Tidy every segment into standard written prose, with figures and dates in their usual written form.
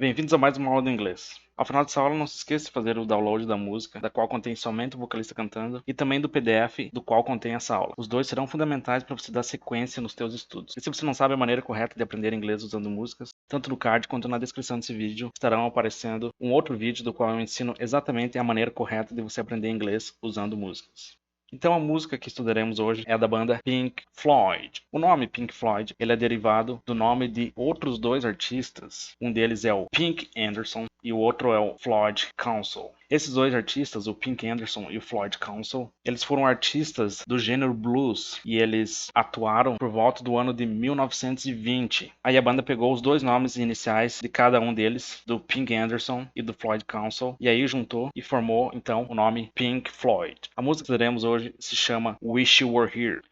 Bem-vindos a mais uma aula de inglês. Ao final dessa aula, não se esqueça de fazer o download da música, da qual contém somente o vocalista cantando, e também do PDF, do qual contém essa aula. Os dois serão fundamentais para você dar sequência nos teus estudos. E se você não sabe a maneira correta de aprender inglês usando músicas, tanto no card quanto na descrição desse vídeo estarão aparecendo um outro vídeo do qual eu ensino exatamente a maneira correta de você aprender inglês usando músicas. Então a música que estudaremos hoje é da banda Pink Floyd. O nome Pink Floyd ele é derivado do nome de outros dois artistas. Um deles é o Pink Anderson e o outro é o Floyd Council. Esses dois artistas, o Pink Anderson e o Floyd Council, eles foram artistas do gênero blues e eles atuaram por volta do ano de 1920. Aí a banda pegou os dois nomes iniciais de cada um deles, do Pink Anderson e do Floyd Council, e aí juntou e formou então o nome Pink Floyd. A música que teremos hoje se chama Wish You Were Here.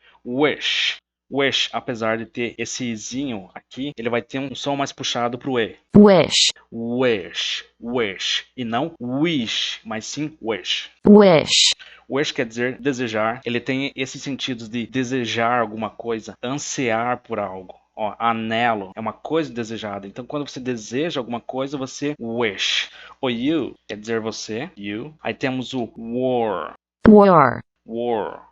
Wish, apesar de ter esse izinho aqui, ele vai ter um som mais puxado pro E. Wish, Wish. E não wish, mas sim wish. wish, Wish quer dizer desejar. Ele tem esses sentidos de desejar alguma coisa, ansiar por algo. Ó, anelo é uma coisa desejada. Então, quando você deseja alguma coisa, você wish. O you quer dizer você, you. Aí temos o were. war, war,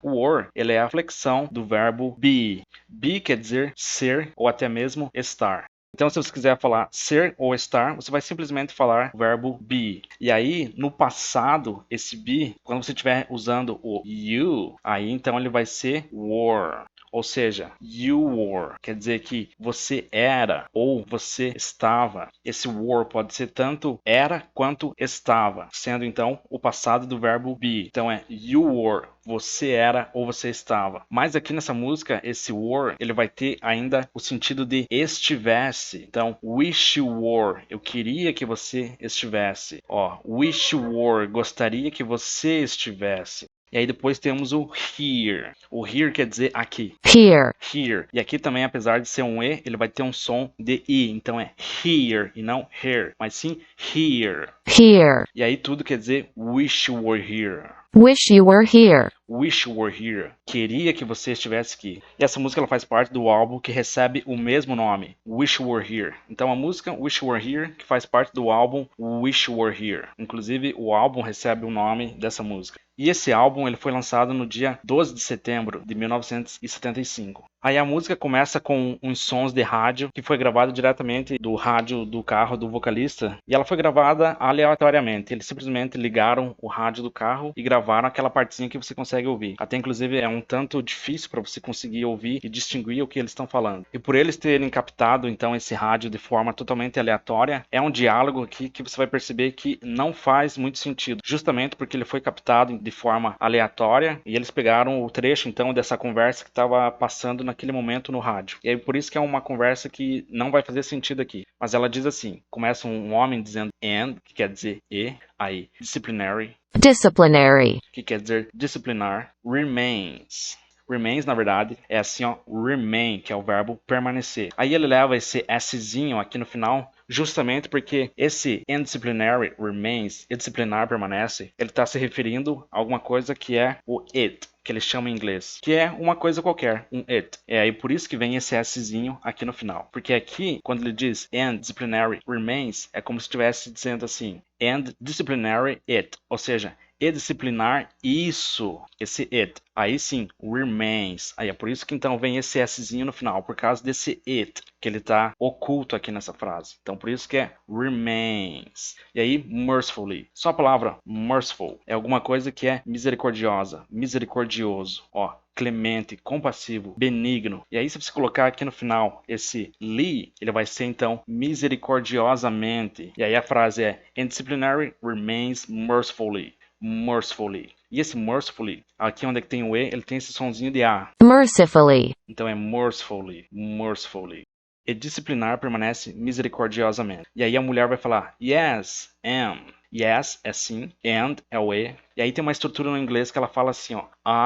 Were, ele é a flexão do verbo be. Be quer dizer ser ou até mesmo estar. Então, se você quiser falar ser ou estar, você vai simplesmente falar o verbo be. E aí, no passado, esse be, quando você estiver usando o you, aí então ele vai ser were. Ou seja, you were, quer dizer que você era ou você estava. Esse were pode ser tanto era quanto estava, sendo então o passado do verbo be. Então é you were, você era ou você estava. Mas aqui nessa música, esse were, ele vai ter ainda o sentido de estivesse. Então, wish you were, eu queria que você estivesse. Ó, wish you were, gostaria que você estivesse. E aí depois temos o here. O here quer dizer aqui. here, Here. E aqui também, apesar de ser um E, ele vai ter um som de I. Então é here e não here, mas sim here. here, E aí tudo quer dizer wish you were here. wish you were here, Wish you were here. Queria que você estivesse aqui. E essa música ela faz parte do álbum que recebe o mesmo nome, Wish You Were Here. Então a música Wish You Were Here que faz parte do álbum Wish You Were Here. Inclusive o álbum recebe o nome dessa música. E esse álbum ele foi lançado no dia 12 de setembro de 1975. Aí a música começa com uns sons de rádio que foi gravado diretamente do rádio do carro do vocalista. E ela foi gravada aleatoriamente. Eles simplesmente ligaram o rádio do carro e gravaram aquela partezinha que você consegue ouvir. Até inclusive é um tanto difícil para você conseguir ouvir e distinguir o que eles estão falando. E por eles terem captado então esse rádio de forma totalmente aleatória, é um diálogo aqui que você vai perceber que não faz muito sentido. Justamente porque ele foi captado de forma aleatória e eles pegaram o trecho então dessa conversa que estava passando naquele momento no rádio. E aí por isso que é uma conversa que não vai fazer sentido aqui. Mas ela diz assim, começa um homem dizendo and, que quer dizer e, aí disciplinary, disciplinary, que quer dizer disciplinar, remains. Remains, na verdade, é assim, ó, remain, que é o verbo permanecer. Aí ele leva esse Szinho aqui no final, justamente porque esse indisciplinary remains, e disciplinar permanece, ele está se referindo a alguma coisa que é o it, que eles chamam em inglês, que é uma coisa qualquer, um it. É aí por isso que vem esse Szinho aqui no final. Porque aqui, quando ele diz and disciplinary remains, é como se estivesse dizendo assim, and disciplinary it, ou seja, e disciplinar isso, esse it. Aí sim, remains. Aí é por isso que então vem esse Szinho no final, por causa desse it, que ele está oculto aqui nessa frase. Então por isso que é remains. E aí, mercifully. Só a palavra merciful é alguma coisa que é misericordiosa, misericordioso. Ó, clemente, compassivo, benigno. E aí se você colocar aqui no final esse li, ele vai ser então misericordiosamente. E aí a frase é and disciplinary remains mercifully. Mercifully. E esse mercifully, aqui onde é que tem o E, ele tem esse sonzinho de A. mercifully, Então é mercifully, mercifully. E disciplinar permanece misericordiosamente. E aí a mulher vai falar, yes, am. Yes é sim, and é o E. E aí tem uma estrutura no inglês que ela fala assim, ó,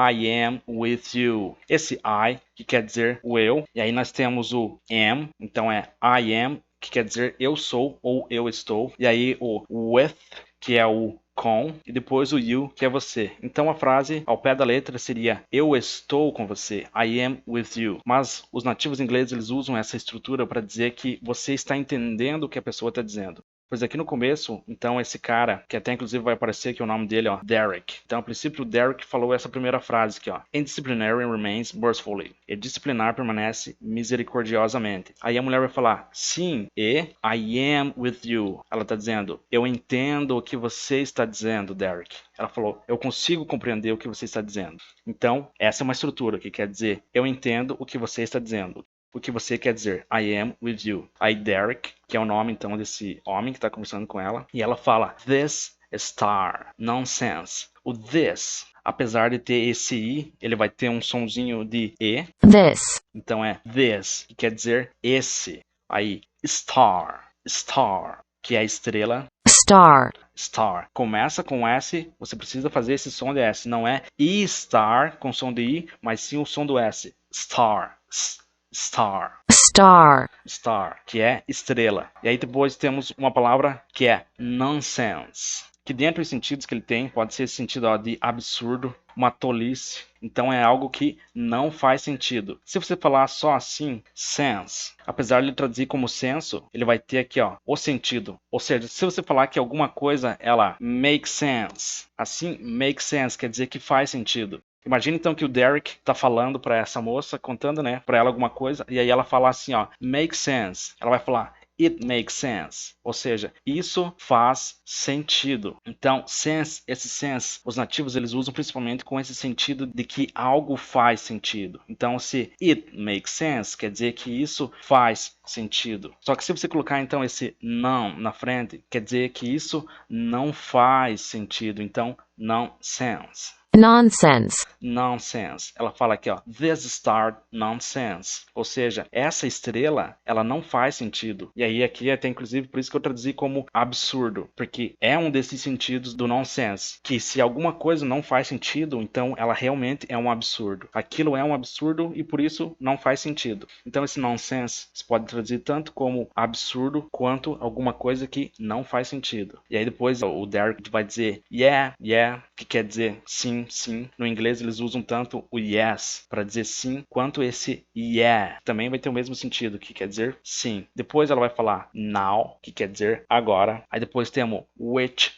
I am with you. Esse I, que quer dizer o eu. E aí nós temos o am, então é I am, que quer dizer eu sou ou eu estou. E aí o with, que é o com, e depois o you, que é você. Então a frase ao pé da letra seria eu estou com você, I am with you. Mas os nativos ingleses eles usam essa estrutura para dizer que você está entendendo o que a pessoa está dizendo. Pois aqui no começo, então esse cara, que até inclusive vai aparecer que o nome dele, ó, Derek. Então, a princípio, o Derek falou essa primeira frase aqui, ó. Indisciplinary remains mercifully. E disciplinar permanece misericordiosamente. Aí a mulher vai falar, sim, e I am with you. Ela está dizendo, eu entendo o que você está dizendo, Derek. Ela falou, eu consigo compreender o que você está dizendo. Então, essa é uma estrutura que quer dizer, eu entendo o que você está dizendo. O que você quer dizer, I am with you. Aí Derek, que é o nome então desse homem que está conversando com ela, e ela fala, this star, nonsense. O this, apesar de ter esse i, ele vai ter um sonzinho de e. This. Então é this, que quer dizer esse. Aí star, que é estrela. Star. Começa com S, você precisa fazer esse som de S. Não é e-star com som de I, mas sim o som do S. Star, que é estrela. E aí depois temos uma palavra que é nonsense, que dentro dos sentidos que ele tem, pode ser esse sentido ó, de absurdo, uma tolice. Então é algo que não faz sentido. Se você falar só assim, sense, apesar de ele traduzir como senso, ele vai ter aqui ó, o sentido. Ou seja, se você falar que alguma coisa ela make sense, assim, make sense quer dizer que faz sentido. Imagina então que o Derek tá falando para essa moça, contando, né, para ela alguma coisa, e aí ela fala assim, ó, make sense. Ela vai falar it makes sense, ou seja, isso faz sentido. Então, sense, esse sense, os nativos eles usam principalmente com esse sentido de que algo faz sentido. Então, se it makes sense, quer dizer que isso faz sentido. Só que se você colocar então esse não na frente, quer dizer que isso não faz sentido. Então, nonsense. Nonsense. Ela fala aqui, ó, this star nonsense. Ou seja, essa estrela, ela não faz sentido. E aí aqui é até inclusive por isso que eu traduzi como absurdo, porque é um desses sentidos do nonsense, que se alguma coisa não faz sentido, então ela realmente é um absurdo. Aquilo é um absurdo e por isso não faz sentido. Então esse nonsense se pode traduzir tanto como absurdo quanto alguma coisa que não faz sentido. E aí depois o Derek vai dizer yeah, que quer dizer sim, sim. No inglês eles usam tanto o yes para dizer sim, quanto esse yeah. Também vai ter o mesmo sentido, que quer dizer sim. Depois ela vai falar now, que quer dizer agora. Aí depois temos which,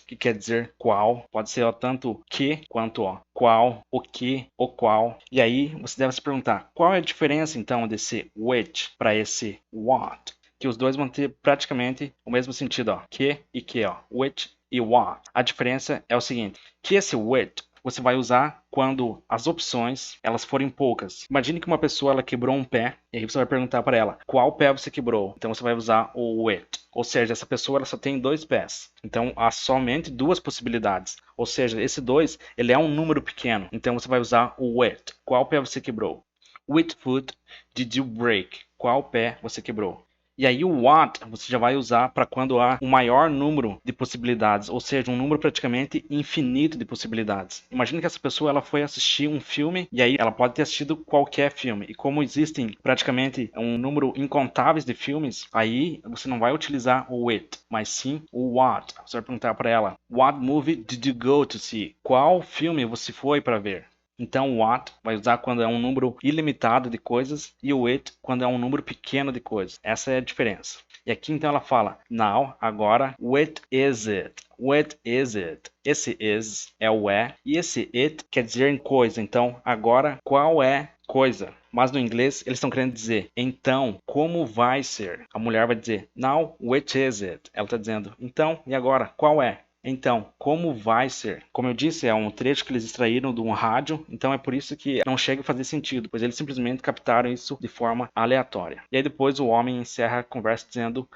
que quer dizer qual. Pode ser ó, tanto que quanto ó, qual, o que, o qual. E aí você deve se perguntar, qual é a diferença então desse which para esse what? Que os dois vão ter praticamente o mesmo sentido, ó, que e que, ó, which e what. A diferença é o seguinte, que esse which você vai usar quando as opções elas forem poucas. Imagine que uma pessoa ela quebrou um pé e aí você vai perguntar para ela qual pé você quebrou. Então você vai usar o which. Ou seja, essa pessoa ela só tem 2 pés. Então há somente 2 possibilidades. Ou seja, esse 2 ele é um número pequeno. Então você vai usar o which. Qual pé você quebrou? Which foot did you break? Qual pé você quebrou? E aí o what você já vai usar para quando há um maior número de possibilidades, ou seja, um número praticamente infinito de possibilidades. Imagina que essa pessoa ela foi assistir um filme e aí ela pode ter assistido qualquer filme. E como existem praticamente um número incontáveis de filmes, aí você não vai utilizar o it, mas sim o what. Você vai perguntar para ela, what movie did you go to see? Qual filme você foi para ver? Então, o what vai usar quando é um número ilimitado de coisas e o it quando é um número pequeno de coisas. Essa é a diferença. E aqui então ela fala, now, agora, what is it? What is it? Esse is é o é e esse it quer dizer coisa. Então, agora, qual é coisa? Mas no inglês eles estão querendo dizer, então, como vai ser? A mulher vai dizer, now, which is it? Ela está dizendo, então, e agora, qual é? Então, como vai ser? Como eu disse, é um trecho que eles extraíram de um rádio, então é por isso que não chega a fazer sentido, pois eles simplesmente captaram isso de forma aleatória. E aí depois o homem encerra a conversa dizendo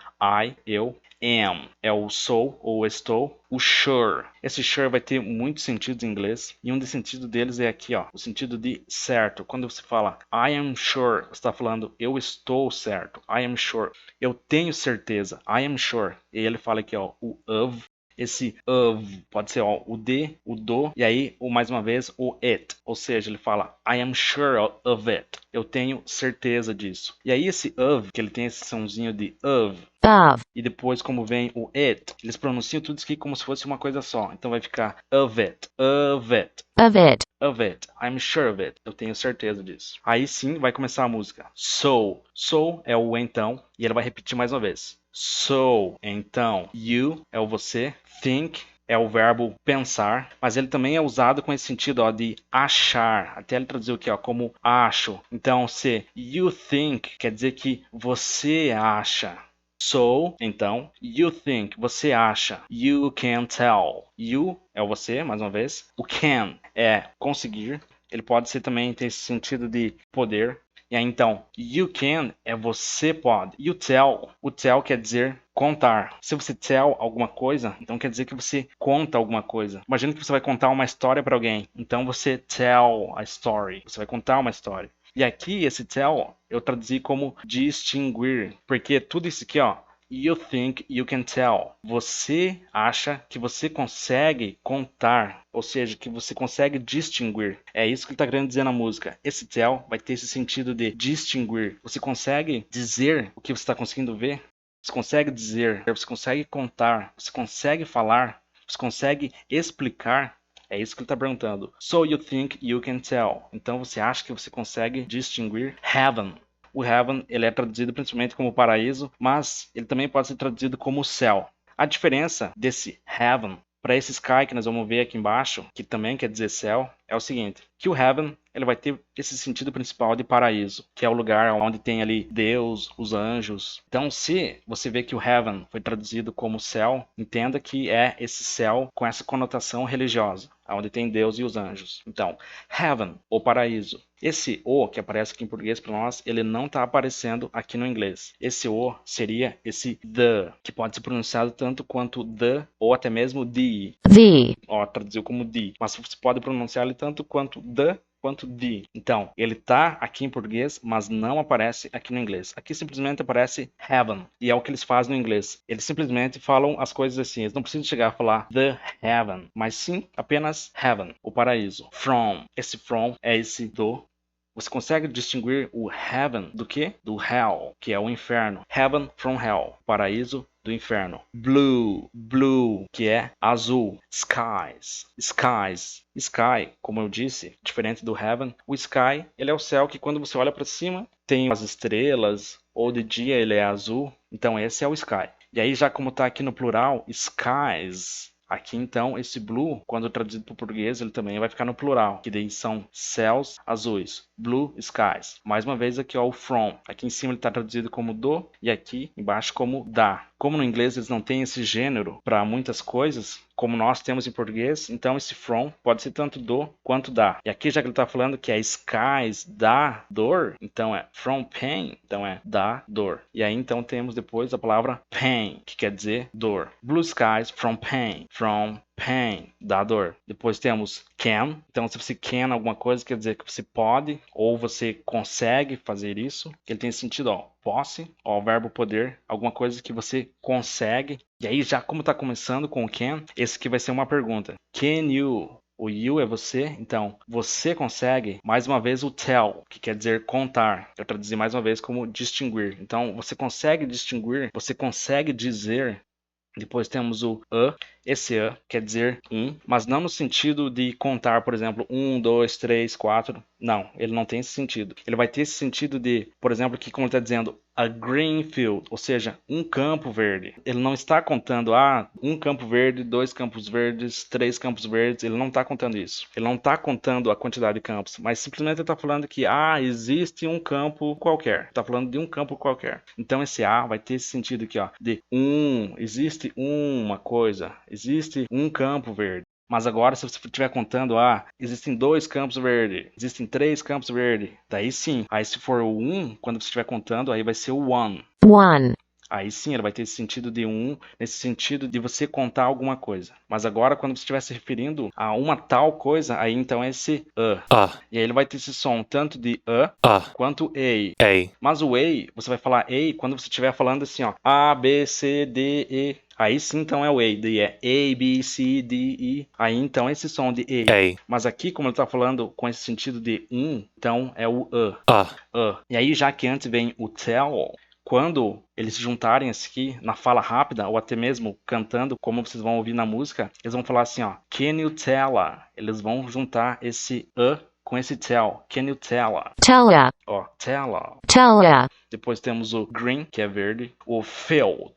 eu, am, é o sou ou estou, o sure. Esse sure vai ter muitos sentidos em inglês, e um dos sentidos deles é aqui, ó, o sentido de certo. Quando você fala I am sure, você está falando eu estou certo, I am sure. Eu tenho certeza, I am sure. E ele fala aqui, ó, o of. Esse of pode ser ó, o de, o do, e aí, mais uma vez, o it. Ou seja, ele fala, I am sure of it. Eu tenho certeza disso. E aí, esse of, que ele tem esse somzinho de of, Of. E depois, como vem o it, eles pronunciam tudo isso aqui como se fosse uma coisa só. Então vai ficar of it, of it, Of it. of it. I'm sure of it. Eu tenho certeza disso. Aí sim vai começar a música. So. So é o então. E ele vai repetir mais uma vez. So. Então. You é o você. Think é o verbo pensar, mas ele também é usado com esse sentido, ó, de achar. Até ele traduziu aqui, ó, como acho. Então, se you think quer dizer que você acha. So, então, you think, você acha. You can tell. You é o você, mais uma vez. O can é conseguir. Ele pode ser também ter esse sentido de poder. E aí, então, you can é você pode. You tell. O tell quer dizer contar. Se você tell alguma coisa, então quer dizer que você conta alguma coisa. Imagina que você vai contar uma história para alguém. Então você tell a story. Você vai contar uma história. E aqui, esse tell, eu traduzi como distinguir. Porque tudo isso aqui, ó, you think you can tell. Você acha que você consegue contar. Ou seja, que você consegue distinguir. É isso que ele está querendo dizer na música. Esse tell vai ter esse sentido de distinguir. Você consegue dizer o que você está conseguindo ver? Você consegue dizer, você consegue contar, você consegue falar, você consegue explicar. É isso que ele está perguntando. So you think you can tell. Então você acha que você consegue distinguir heaven. O heaven ele é traduzido principalmente como paraíso, mas ele também pode ser traduzido como céu. A diferença desse heaven para esse sky que nós vamos ver aqui embaixo, que também quer dizer céu, é o seguinte, que o heaven ele vai ter esse sentido principal de paraíso, que é o lugar onde tem ali Deus, os anjos. Então, se você vê que o heaven foi traduzido como céu, entenda que é esse céu com essa conotação religiosa, onde tem Deus e os anjos. Então, heaven, o paraíso. Esse o que aparece aqui em português para nós, ele não está aparecendo aqui no inglês. Esse o seria esse the, que pode ser pronunciado tanto quanto the ou até mesmo the. Ó, traduziu como the, mas você pode pronunciar ele tanto quanto the quanto the. Então, ele tá aqui em português, mas não aparece aqui no inglês. Aqui simplesmente aparece heaven, e é o que eles fazem no inglês. Eles simplesmente falam as coisas assim, eles não precisam chegar a falar the heaven, mas sim apenas heaven, o paraíso. From, esse from é esse do. Você consegue distinguir o heaven do que? Do hell, que é o inferno. Heaven from hell, paraíso do inferno. Blue, blue, que é azul. Skies, skies. Sky, como eu disse, diferente do heaven, o sky, ele é o céu que quando você olha para cima, tem as estrelas, ou de dia ele é azul. Então esse é o sky. E aí já como está aqui no plural, skies. Aqui então, esse blue, quando traduzido para o português, ele também vai ficar no plural, que daí são céus azuis, blue skies. Mais uma vez aqui, ó, o from. Aqui em cima ele está traduzido como do e aqui embaixo como da. Como no inglês eles não têm esse gênero para muitas coisas, como nós temos em português, então esse from pode ser tanto do quanto da. E aqui já que ele está falando que é skies da dor, então é from pain, então é da dor. E aí então temos depois a palavra pain, que quer dizer dor. Blue skies from pain, from pain, da dor. Depois temos can, então se você can alguma coisa, quer dizer que você pode ou você consegue fazer isso. Ele tem sentido, ó, posse, ó, o verbo poder, alguma coisa que você consegue. E aí já como está começando com o can, esse aqui vai ser uma pergunta. Can you? O you é você, então você consegue, mais uma vez o tell, que quer dizer contar. Eu traduzi mais uma vez como distinguir. Então você consegue distinguir, você consegue dizer. Depois temos o a. Esse a quer dizer mas não no sentido de contar, por exemplo, 1, 2, 3, 4. Não, ele não tem esse sentido. Ele vai ter esse sentido de, por exemplo, aqui como ele está dizendo, a green field, ou seja, um campo verde. Ele não está contando, um campo verde, 2 campos verdes, 3 campos verdes. Ele não está contando isso. Ele não está contando a quantidade de campos, mas simplesmente ele está falando que, existe um campo qualquer. Está falando de um campo qualquer. Então esse a vai ter esse sentido aqui, ó, de existe uma coisa, existe um campo verde. Mas agora, se você estiver contando, existem 2 campos verdes, existem 3 campos verdes, daí sim. Aí se for o 1, quando você estiver contando, aí vai ser o one. Aí sim, ele vai ter esse sentido de nesse sentido de você contar alguma coisa. Mas agora, quando você estiver se referindo a uma tal coisa, aí então é esse a. E aí ele vai ter esse som tanto de a quanto a. Mas o a, você vai falar a quando você estiver falando assim, ó, A, B, C, D, E. Aí sim, então é o A, daí é A, B, C, D, E. Aí então esse som de A. Mas aqui, como ele está falando com esse sentido de então é o a. E aí, já que antes vem o tell, quando eles se juntarem aqui na fala rápida, ou até mesmo cantando, como vocês vão ouvir na música, eles vão falar assim, ó, can you tell her? Eles vão juntar esse com esse tell. Can you tell her? Tell ya. Ó, tell her. Tell ya. Depois temos o green, que é verde, o field,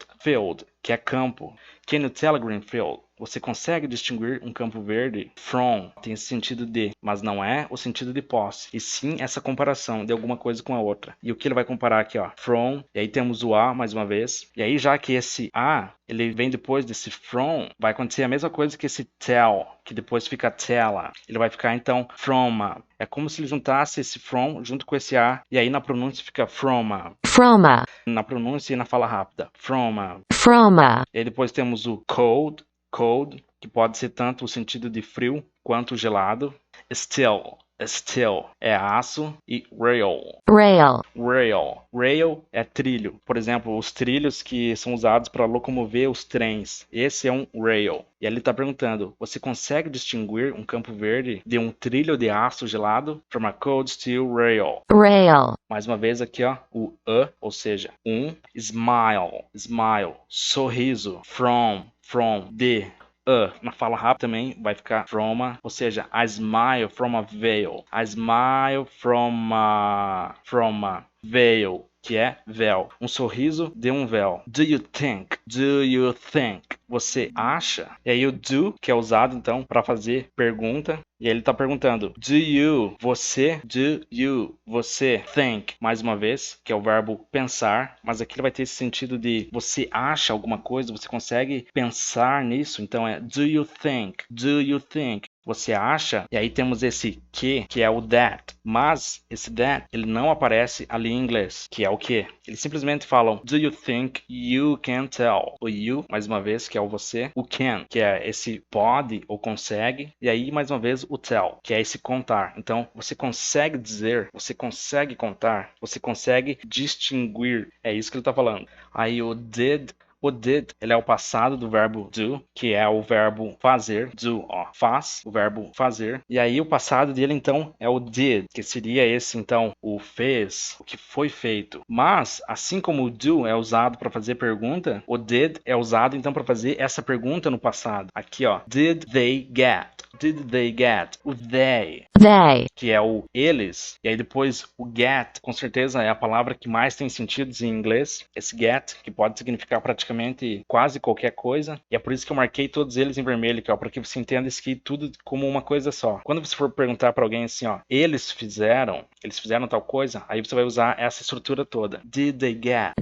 que é campo. Can you tell a green field? Você consegue distinguir um campo verde from? Tem esse sentido de, mas não é o sentido de posse, e sim essa comparação de alguma coisa com a outra. E o que ele vai comparar aqui, ó? From, e aí temos o a mais uma vez. E aí já que esse a, ele vem depois desse from, vai acontecer a mesma coisa que esse tell, que depois fica tella. Ele vai ficar então from a. É como se ele juntasse esse from junto com esse a, e aí na pronúncia fica from a. From a. Na pronúncia e na fala rápida. From a. From a. E aí depois temos o cold, que pode ser tanto o sentido de frio quanto gelado. Steel é aço, e rail é trilho. Por exemplo, os trilhos que são usados para locomover os trens. Esse é um rail. E ele está perguntando, você consegue distinguir um campo verde de um trilho de aço gelado? From a cold steel rail. Mais uma vez aqui, ó, o ou seja, smile, sorriso, from, de. Na fala rápida também vai ficar from a, ou seja, I smile from a veil. I smile from a veil, que é véu. Um sorriso de um véu. Do you think? Você acha? E aí o do, que é usado então para fazer pergunta. E aí ele está perguntando, você think, mais uma vez, que é o verbo pensar, mas aqui ele vai ter esse sentido de você acha alguma coisa, você consegue pensar nisso, então é do you think, você acha? E aí temos esse que é o that, mas esse that, ele não aparece ali em inglês, que é o que? Eles simplesmente falam, do you think you can tell? O you, mais uma vez, que é o você, o can, que é esse pode ou consegue, e aí mais uma vez o tell, que é esse contar. Então, você consegue dizer, você consegue contar, você consegue distinguir. É isso que ele está falando. Aí o did, ele é o passado do verbo do, que é o verbo fazer. Do, ó, faz, o verbo fazer. E aí o passado dele, então, é o did, que seria esse, então, o fez, o que foi feito. Mas, assim como o do é usado para fazer pergunta, o did é usado, então, para fazer essa pergunta no passado. Aqui, ó, did they get? O they, que é o eles, e aí depois o get, com certeza é a palavra que mais tem sentidos em inglês, esse get, que pode significar praticamente quase qualquer coisa, e é por isso que eu marquei todos eles em vermelho, que é para que você entenda isso aqui tudo como uma coisa só. Quando você for perguntar para alguém assim, ó, eles fizeram tal coisa, aí você vai usar essa estrutura toda. Did they get?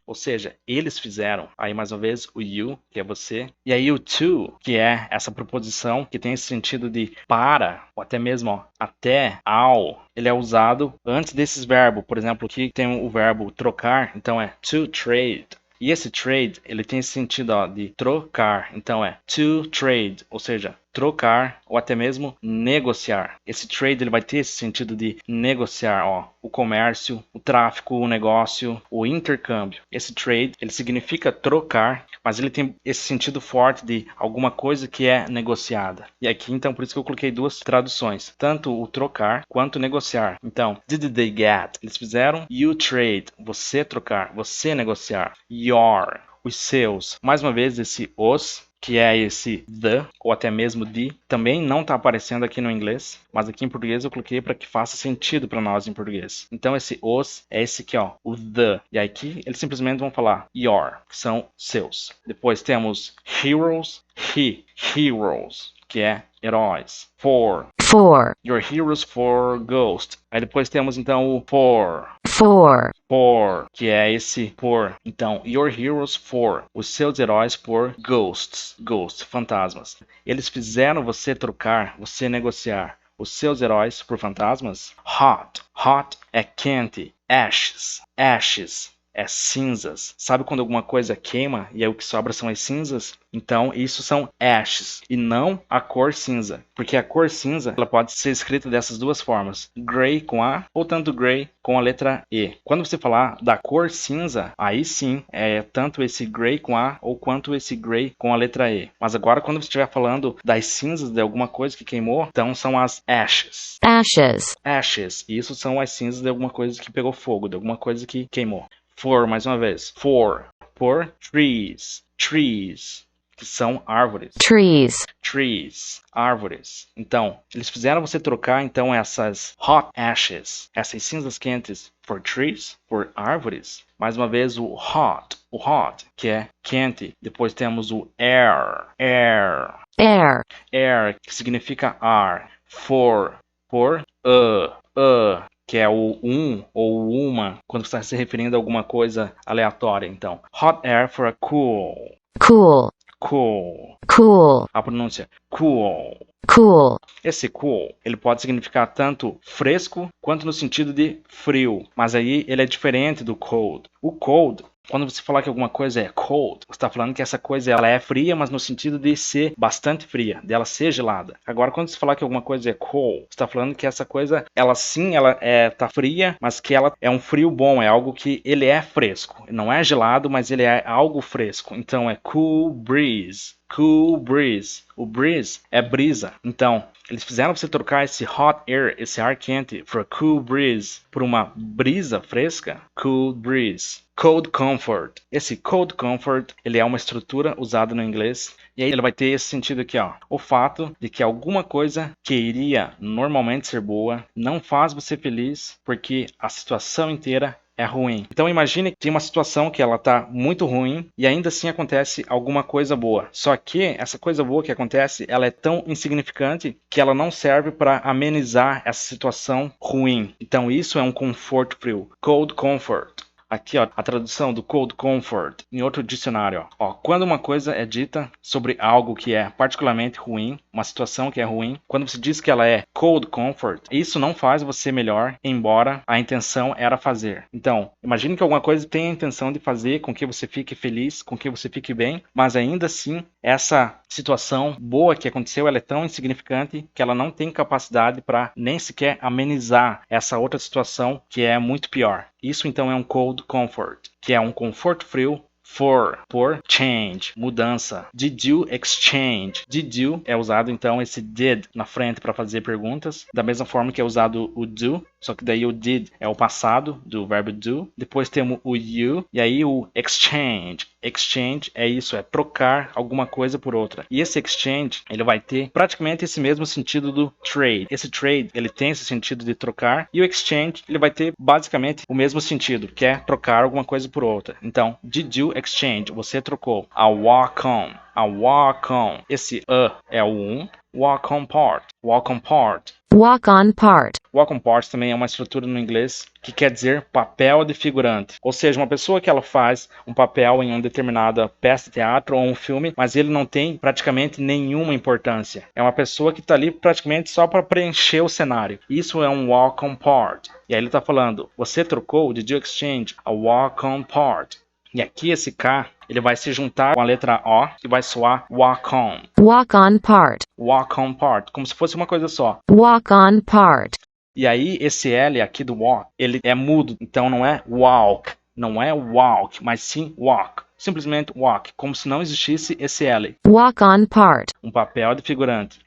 Ou seja, eles fizeram. Aí mais uma vez o you, que é você, e aí o to, que é essa preposição que tem esse sentido de para, ou até mesmo ó, até, ao. Ele é usado antes desses verbos. Por exemplo, aqui tem o verbo trocar, então é to trade. E esse trade, ele tem esse sentido ó, de trocar. Então é to trade, ou seja, trocar ou até mesmo negociar. Esse trade ele vai ter esse sentido de negociar, ó, o comércio, o tráfico, o negócio, o intercâmbio. Esse trade ele significa trocar, mas ele tem esse sentido forte de alguma coisa que é negociada. E aqui então por isso que eu coloquei duas traduções, tanto o trocar quanto o negociar. Então, did they get? Eles fizeram you trade, você trocar, você negociar. Your, os seus. Mais uma vez esse os, que é esse the, ou até mesmo the, também não está aparecendo aqui no inglês, mas aqui em português eu coloquei para que faça sentido para nós em português. Então esse os é esse aqui, ó, o the. E aqui eles simplesmente vão falar your, que são seus. Depois temos heroes, heroes, que é heróis. For, your heroes for ghost. Aí depois temos então o for, que é esse por. Então, your heroes for, os seus heróis por ghosts, fantasmas. Eles fizeram você trocar, você negociar os seus heróis por fantasmas. Hot é quente. Ashes, é cinzas. Sabe quando alguma coisa queima e aí o que sobra são as cinzas? Então, isso são ashes e não a cor cinza. Porque a cor cinza ela pode ser escrita dessas duas formas. Gray com A ou tanto gray com a letra E. Quando você falar da cor cinza, aí sim é tanto esse gray com A ou quanto esse gray com a letra E. Mas agora quando você estiver falando das cinzas de alguma coisa que queimou, então são as ashes. Ashes. Ashes. E isso são as cinzas de alguma coisa que pegou fogo, de alguma coisa que queimou. For, mais uma vez. For. Por trees. Trees. Que são árvores. Trees. Trees, árvores. Então, eles fizeram você trocar então essas hot ashes, essas cinzas quentes, for trees, por árvores. Mais uma vez o hot, que é quente. Depois temos o air, Air. air, que significa ar. For, por que é o ou uma, quando você está se referindo a alguma coisa aleatória. Então, hot air for a cool. Cool. Cool. Cool. A pronúncia cool. Cool. Esse cool, ele pode significar tanto fresco quanto no sentido de frio, mas aí ele é diferente do cold. O cold, quando você falar que alguma coisa é cold, você está falando que essa coisa ela é fria, mas no sentido de ser bastante fria, dela ser gelada. Agora, quando você falar que alguma coisa é cold, você está falando que essa coisa, ela sim, ela tá fria, mas que ela é um frio bom, é algo que ele é fresco. Não é gelado, mas ele é algo fresco. Então é cool breeze. Cool breeze. O breeze é brisa. Então, eles fizeram você trocar esse hot air, esse ar quente, for a cool breeze, por uma brisa fresca. Cool breeze. Cold comfort. Esse cold comfort, ele é uma estrutura usada no inglês. E aí ele vai ter esse sentido aqui, ó. O fato de que alguma coisa que iria normalmente ser boa não faz você feliz porque a situação inteira é ruim. Então imagine que tem uma situação que ela está muito ruim e ainda assim acontece alguma coisa boa. Só que essa coisa boa que acontece, ela é tão insignificante que ela não serve para amenizar essa situação ruim. Então isso é um conforto frio. Cold comfort. Aqui, ó, a tradução do cold comfort em outro dicionário. Ó, quando uma coisa é dita sobre algo que é particularmente ruim, uma situação que é ruim, quando você diz que ela é cold comfort, isso não faz você melhor, embora a intenção era fazer. Então, imagine que alguma coisa tem a intenção de fazer com que você fique feliz, com que você fique bem, mas ainda assim, essa situação boa que aconteceu, ela é tão insignificante que ela não tem capacidade para nem sequer amenizar essa outra situação que é muito pior. Isso então é um cold comfort, que é um conforto frio por change, mudança. Did you exchange? Did you é usado então esse did na frente para fazer perguntas, da mesma forma que é usado o do, só que daí o did é o passado do verbo do. Depois temos o you e aí o exchange. Exchange é isso, é trocar alguma coisa por outra. E esse exchange, ele vai ter praticamente esse mesmo sentido do trade. Esse trade, ele tem esse sentido de trocar e o exchange, ele vai ter basicamente o mesmo sentido, que é trocar alguma coisa por outra. Então, did you exchange? Você trocou. A walk on. A walk on. Esse é o walk on part. Walk on part. Walk on part. Walk on part também é uma estrutura no inglês que quer dizer papel de figurante. Ou seja, uma pessoa que ela faz um papel em uma determinada peça de teatro ou um filme, mas ele não tem praticamente nenhuma importância. É uma pessoa que está ali praticamente só para preencher o cenário. Isso é um walk on part. E aí ele está falando, você trocou, did you exchange a walk on part? E aqui esse K, ele vai se juntar com a letra O e vai soar walk on. Walk on part. Walk on part, como se fosse uma coisa só. Walk on part. E aí esse L aqui do walk, ele é mudo, então não é walk, não é walk, mas sim walk. Simplesmente walk, como se não existisse esse L. Walk on part. Um papel de figurante.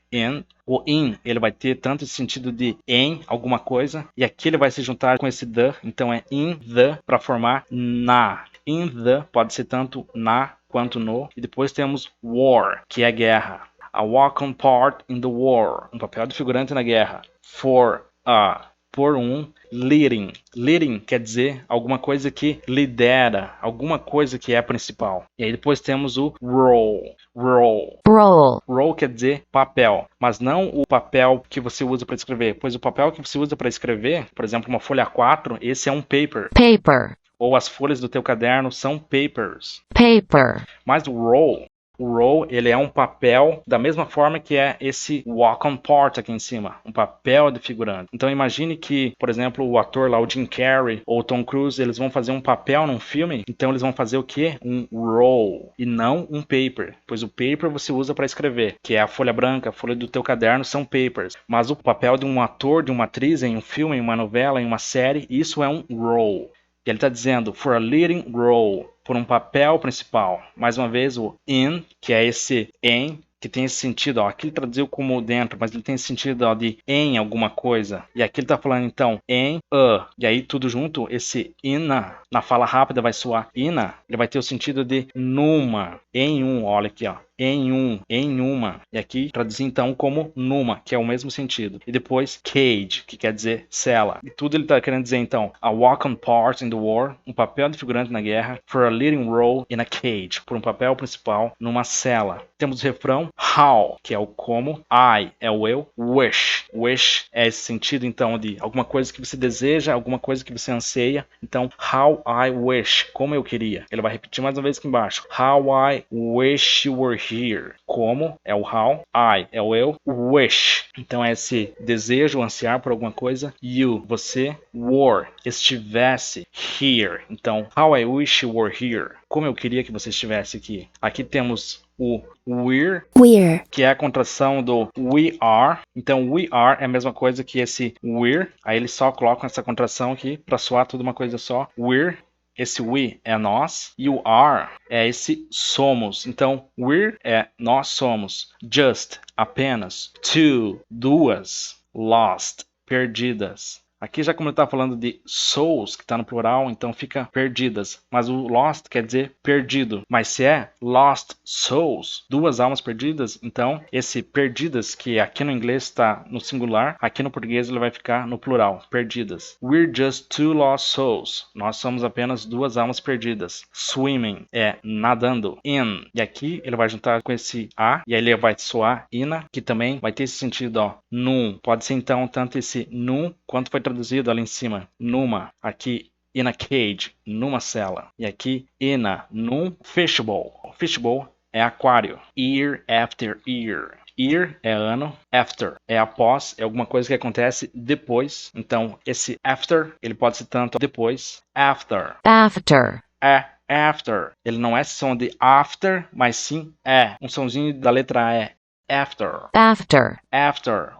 O in, ele vai ter tanto esse sentido de em alguma coisa, e aqui ele vai se juntar com esse the, então é in the para formar na. In the pode ser tanto na quanto no, e depois temos war, que é guerra. A walk on part in the war, um papel de figurante na guerra. For a, por um, leading. Leading quer dizer alguma coisa que lidera, alguma coisa que é principal. E aí depois temos o role. Role. Roll. Role quer dizer papel, mas não o papel que você usa para escrever, pois o papel que você usa para escrever, por exemplo, uma folha A4, esse é um paper. Paper. Ou as folhas do teu caderno são papers. Paper. Mas o role O roll, ele é um papel da mesma forma que é esse walk on part aqui em cima, um papel de figurante. Então imagine que, por exemplo, o ator lá, o Jim Carrey ou o Tom Cruise, eles vão fazer um papel num filme, então eles vão fazer o quê? Um roll e não um paper, pois o paper você usa para escrever, que é a folha branca, a folha do teu caderno são papers, mas o papel de um ator, de uma atriz em um filme, em uma novela, em uma série, isso é um roll. E ele está dizendo for a leading role, por um papel principal. Mais uma vez o in, que é esse em, que tem esse sentido, ó, aqui ele traduziu como dentro, mas ele tem esse sentido ó, de em alguma coisa. E aqui ele está falando então em a, e aí tudo junto, esse ina, na fala rápida vai soar ina, ele vai ter o sentido de numa, em um, olha aqui ó. Em um, em uma. E aqui traduzir então como numa, que é o mesmo sentido. E depois cage, que quer dizer cela. E tudo ele está querendo dizer então a walk on part in the war, um papel de figurante na guerra, for a leading role in a cage, por um papel principal numa cela. Temos o refrão how, que é o como, I é o eu, wish é esse sentido então de alguma coisa que você deseja, alguma coisa que você anseia. Então how I wish, como eu queria. Ele vai repetir mais uma vez aqui embaixo. How I wish you were here. Como é o how, I é o eu, wish. Então é esse desejo, ansiar por alguma coisa. You, você, were, estivesse here. Então, how I wish you were here. Como eu queria que você estivesse aqui. Aqui temos o we're, que é a contração do we are. Então, we are é a mesma coisa que esse we're. Aí eles só colocam essa contração aqui para soar tudo uma coisa só. We're. Esse we é nós e o are é esse somos. Então, we're é nós somos. Just, apenas. Two, duas. Lost, perdidas. Aqui já como ele está falando de souls, que está no plural, então fica perdidas. Mas o lost quer dizer perdido. Mas se é lost souls, duas almas perdidas, então esse perdidas, que aqui no inglês está no singular, aqui no português ele vai ficar no plural, perdidas. We're just two lost souls. Nós somos apenas duas almas perdidas. Swimming é nadando. In. E aqui ele vai juntar com esse a, e aí ele vai soar ina, que também vai ter esse sentido, ó, num. Pode ser então tanto esse num, quanto foi traduzido ali em cima, numa, aqui in a cage, numa cela, e aqui ina, num fishbowl. Fishbowl é aquário. Year after year. Year é ano, after é após, é alguma coisa que acontece depois. Então esse after, ele pode ser tanto depois, after. É after. Ele não é som de after, mas sim é. Um somzinho da letra E. After.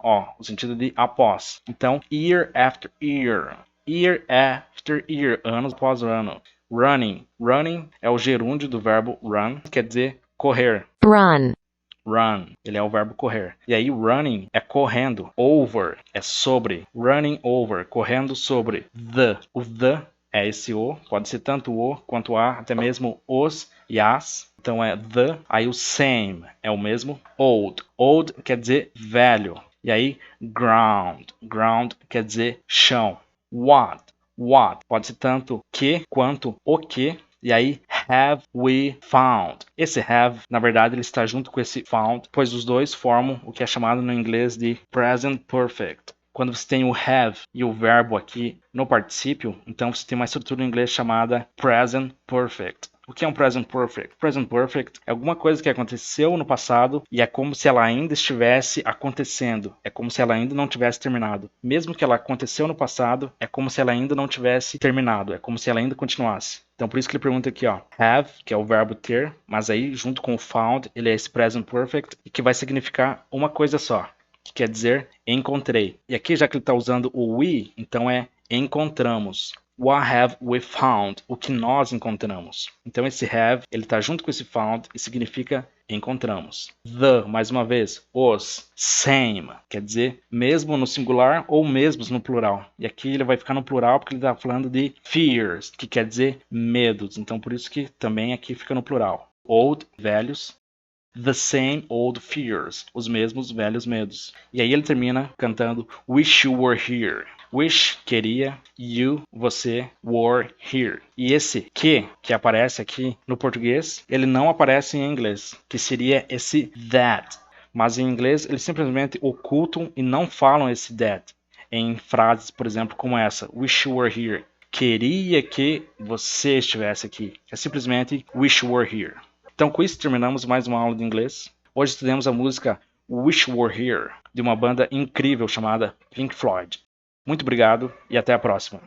Ó, o sentido de após. Então, year after year. Year after year. Ano após ano. Running. Running é o gerúndio do verbo run, quer dizer correr. Run. Ele é o verbo correr. E aí, running é correndo. Over é sobre. Running over. Correndo sobre. The. O the é esse o. Pode ser tanto o quanto a, até mesmo os e as. Então é the, aí o same é o mesmo. Old. Old quer dizer velho. E aí ground. Ground quer dizer chão. What. What pode ser tanto que quanto o que. E aí have we found. Esse have, na verdade, ele está junto com esse found, pois os dois formam o que é chamado no inglês de present perfect. Quando você tem o have e o verbo aqui no particípio, então você tem uma estrutura em inglês chamada present perfect. O que é um present perfect? Present perfect é alguma coisa que aconteceu no passado e é como se ela ainda estivesse acontecendo. É como se ela ainda não tivesse terminado. Mesmo que ela aconteceu no passado, é como se ela ainda não tivesse terminado. É como se ela ainda continuasse. Então por isso que ele pergunta aqui, ó, have, que é o verbo ter, mas aí junto com o found, ele é esse present perfect, e que vai significar uma coisa só, que quer dizer encontrei. E aqui, já que ele está usando o we, então é encontramos. What have we found? O que nós encontramos. Então esse have, ele está junto com esse found e significa encontramos. The, mais uma vez, os, same, quer dizer mesmo no singular ou mesmos no plural. E aqui ele vai ficar no plural porque ele está falando de fears, que quer dizer medos. Então por isso que também aqui fica no plural. Old, velhos. The same old fears, os mesmos velhos medos. E aí ele termina cantando Wish you were here. Wish, queria, you, você, were here. E esse que aparece aqui no português, ele não aparece em inglês, que seria esse that. Mas em inglês eles simplesmente ocultam e não falam esse that em frases, por exemplo, como essa, Wish you were here. Queria que você estivesse aqui. É simplesmente Wish you were here. Então com isso terminamos mais uma aula de inglês. Hoje estudamos a música Wish You Were Here, de uma banda incrível chamada Pink Floyd. Muito obrigado e até a próxima.